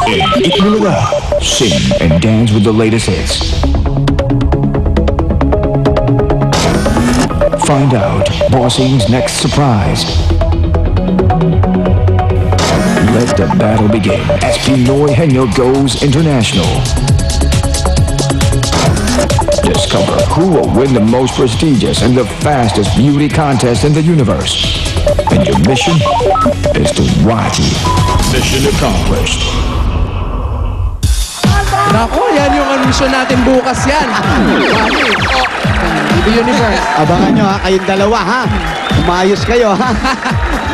in Itbulaga. Sing and dance with the latest hits. Find out Bossing's next surprise. Let the battle begin as Pinoy Henyo goes international. Discover who will win the most prestigious and the fastest beauty contest in the universe. And your mission is to watch it. Mission accomplished. Nako, yan yung mission natin bukas yan. The universe. Abangan nyo ha, kayong dalawa ha. Umayos kayo ha.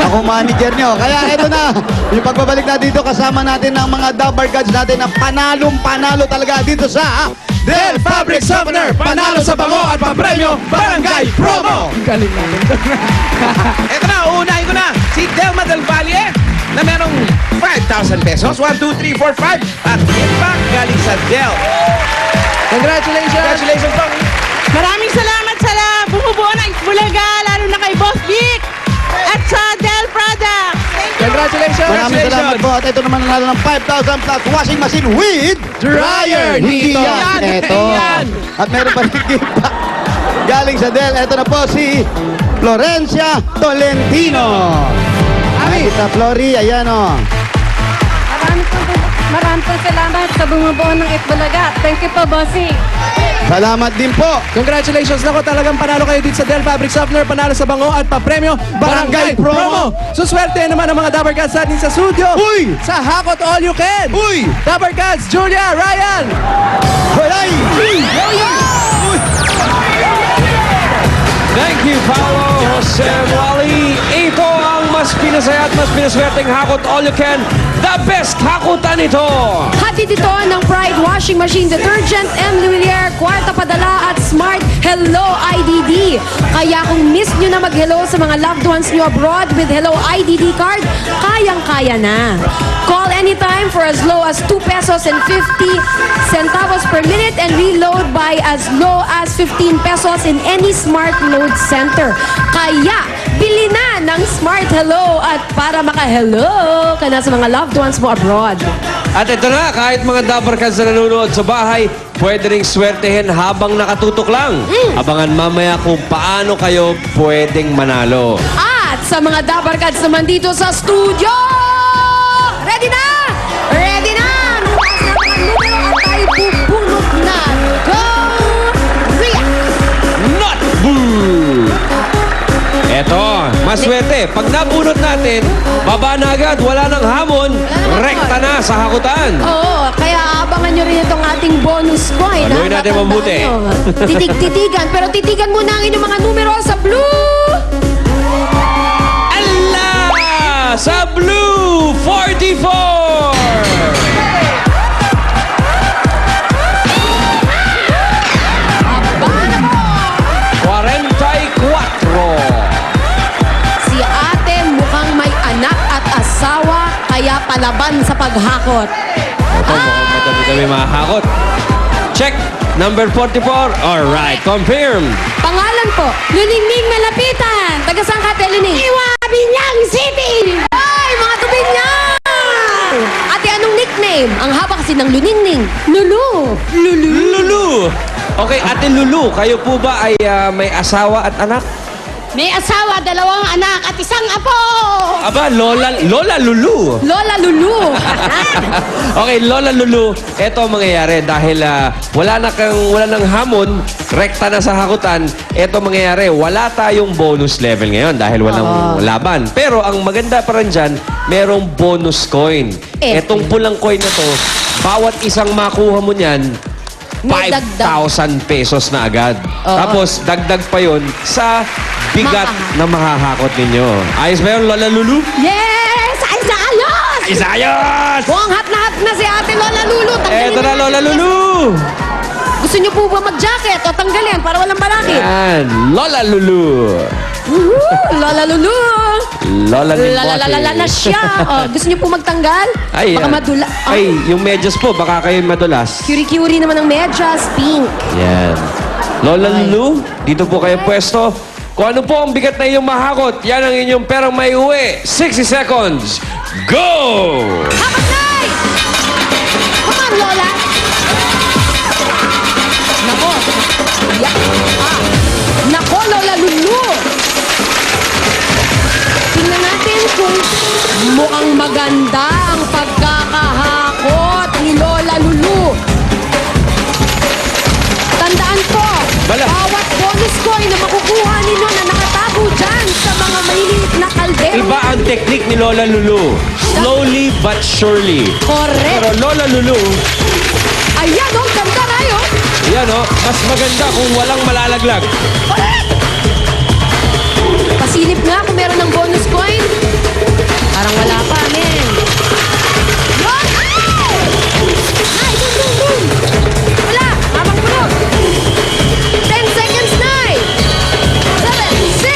Ako manager nyo. Kaya ito na, yung pagbabalik na dito kasama natin ng mga Dabber Gods natin na panalong-panalo talaga dito sa Del Fabric Summoner, panalo sa bango at papremyo, Barangay Promo! Galing namin. Ito na, uunahin ko na. Si Delma Del Valle na merong 5,000 pesos. 1, 2, 3, 4, 5. At yan pa, galing sa Del. Congratulations! Congratulations po. Maraming salamat sa bumubuo ng Itbulaga, lalo na kay Boss Vic at sa Del Product. Congratulations! Maraming salamat po. At ito naman nanalo ng 5,000 plus washing machine with Dryer! Hindi Dito. yan. Ito. Yan. At meron pa rin gift pack. Galing sa Del. Ito na po si Florencia Tolentino. Ay, kita Flori. Ayan o. Maraming po salamat sa bumubuo ng Itbulaga. Thank you po, Bossy. Salamat din po. Congratulations! Nako, talagang panalo kayo dito sa Del Fabric Softener, panalo sa bango at papremyo, Barangay Promo! Suswerte naman ang mga Dabber Gods natin sa studio! Uy! Sa Hakot All You Can! Uy! Dabber Gods, Julia, Ryan! Hoy! Thank you, Paolo Jose Wally. Ito ang mas pinasaya at mas pinaswerteng Hakot All You Can. The best hakutan ito! Hatid ito ng Pride Washing Machine Detergent, M. Lumiere, Kwarta Padala at Smart Hello IDD. Kaya kung miss nyo na mag-hello sa mga loved ones nyo abroad with Hello IDD card, kayang-kaya na. Call anytime for as low as 2 pesos and 50 centavos per minute and reload by as low as 15 pesos in any Smart Load Center. Kaya, bili na ng Smart Hello at para maka-hello ka na sa mga loved ones mo abroad. At ito na, kahit mga Dabber Gods na nanonood sa bahay, pwede ring swertehin habang nakatutok lang. Abangan mamaya kung paano kayo pwedeng manalo. At sa mga Dabber Gods naman dito sa studio! Ready na? Ready na! Numero at tayo bubunot na. Go! Ria! Not boo! Eto, maswerte. Pag nabunot natin, baba na agad, wala nang hamon, rekta na sa hakutan. Oo, kaya abangan nyo rin itong ating bonus coin. Panuhin natin mabuti. Titigan, pero titigan muna ang inyong mga numero sa blue! Ala! Sa blue, 44! Si ate mukhang may anak at asawa, kaya palaban sa paghakot. Ito, mukhang madami-dami mahakot. Check, number 44. Alright, confirm. Pangalan po, Luningning Malapitan. Taga saan ka, Luning? Binyang City! Ay, mga Binyang! Ate, anong nickname? Ang haba kasi ng Luningning. Lulu. Lulu. Okay, Ate Lulu, kayo po ba ay may asawa at anak? May asawa, 2 anak at 1 apo. Aba, Lola Lulu. Lola Lulu. Okay, Lola Lulu, eto ang mangyayari dahil wala nang hamon, rekta na sa hakutan. Eto ang mangyayari, wala tayong bonus level ngayon dahil walang laban. Pero ang maganda pa rin dyan, merong bonus coin. Etong pulang coin na to, bawat isang makuha mo niyan, May dagdag. 5,000 pesos na agad. Tapos, dagdag pa yon sa bigat na mahahakot ninyo. Ayos ba yun, Lola Lulu? Yes! Ay, sa ayos! Isayos! Mukhang hat na si ate Lola Lulu. Tanggalin Eto na, natin Lola yung Lulu! Gusto niyo po ba mag-jacket o tanggalin para walang balakid? Yan, Lola Lulu. Lola Lulu! Lola Lalalala na siya. Gusto niyo po magtanggal? Ay, Baka madula. ay, yung medyas po, baka kayo madulas. Curie-curie naman ng medyas. Pink. Yan. Lola Lulu, dito po kayo pwesto. Kung ano po ang bigat na inyong mahakot, yan ang inyong perang may uwi. 60 seconds. Go! Hapat night! ni Lola Lulu. Slowly but surely. Correct. Pero Lola Lulu, Ayan, oh, ganda na yun. yan o, mas maganda kung walang malalaglag. Pasilip nga kung meron ng bonus coin. Parang wala pa, men. Yun! Nay, boom, boom, boom! Wala! Habang puno! 10 seconds, Nay! 7, 6,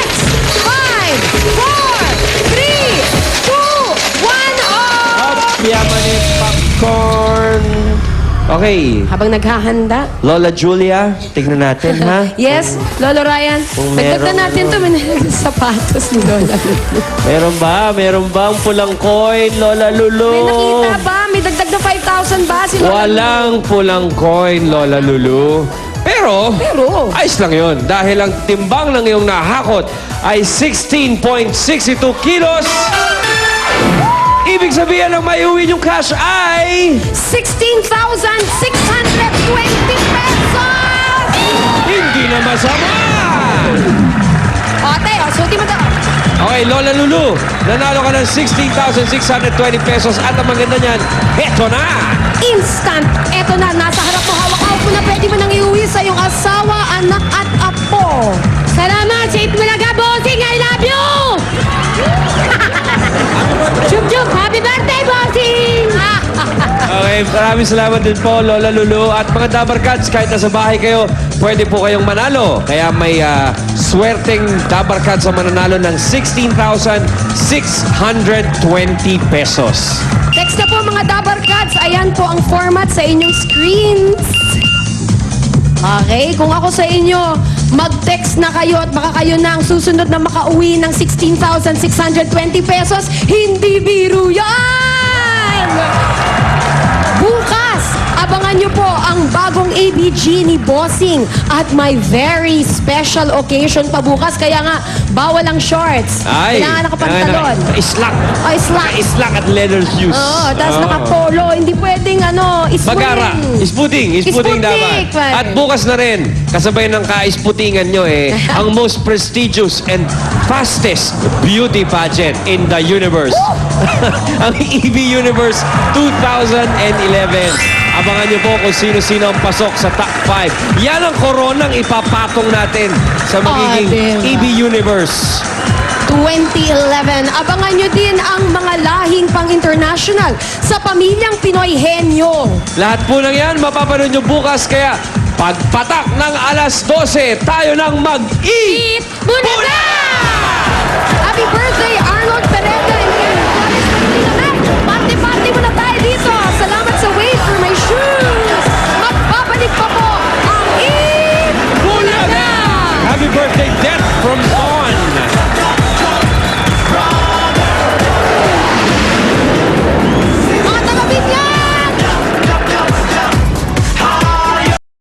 5, 4, 3, 2, 1, Up, yaman yung popcorn. Okay, Habang naghahanda. Lola Julia, tignan natin ha. Yes, Lolo Ryan. Kung Dagdag meron, na natin to. May sapatos ni Lola. Meron ba? Meron ba ang pulang coin, Lola Lulu? May nakita ba? May dagdag na 5,000 ba si Lola? Walang pulang coin, Lola Lulu. Pero, ayos lang yun. Dahil ang timbang ng iyong nahakot ay 16.62 kilos. Ibig sabihin ang may uwi yung cash ay 16,620 pesos! hindi na masama. Ate, suti mo to. Okay, Lola Lulu, nanalo ka ng 16,620 pesos at ang maganda niyan, eto na! Instant! Eto na, nasa harap mo, hawak-hawak mo na. Pwede mo nang iuwi sa iyong asawa, anak at apo. Salamat! Safe mo na ka, bossing! I love you! Chup-chup! Happy birthday, bossing! Okay, maraming salamat din po, Lola Lulu. At mga Dabar Cats, kahit nasa bahay kayo, pwede po kayong manalo. Kaya may swerteng Dabar Cats ang mananalo ng 16,620 pesos. Text na po mga Dabar Cats. Ayan po ang format sa inyong screens. Okay, kung ako sa inyo, mag-text na kayo at baka kayo na ang susunod na makauwi ng 16,620 pesos. Hindi biro yan! Bukas, abangan nyo po ang bagong ABG ni Bossing at may very special occasion pa bukas. Kaya nga, bawal ang shorts. Kailangan nakapantalon. Islak. Ay, slack. Islak at leather shoes. Oo, tapos naka-polo. Hindi pwedeng isputing. Bagara. Isputing Isputing, dapat. pare. At bukas na rin, kasabay ng kaisputingan nyo ang most prestigious and fastest beauty pageant in the universe. Ang EB Universe 2011. Abangan nyo po kung sino-sino ang pasok sa top 5. Yan ang koronang ipapatong natin sa magiging diba? EB Universe. 2011. Abangan nyo din ang mga lahing pang-international sa pamilyang Pinoy Henyo. Lahat po ng yan, mapapanood nyo bukas. Kaya pagpatak ng alas 12, tayo nang mag-eat! Bulaga!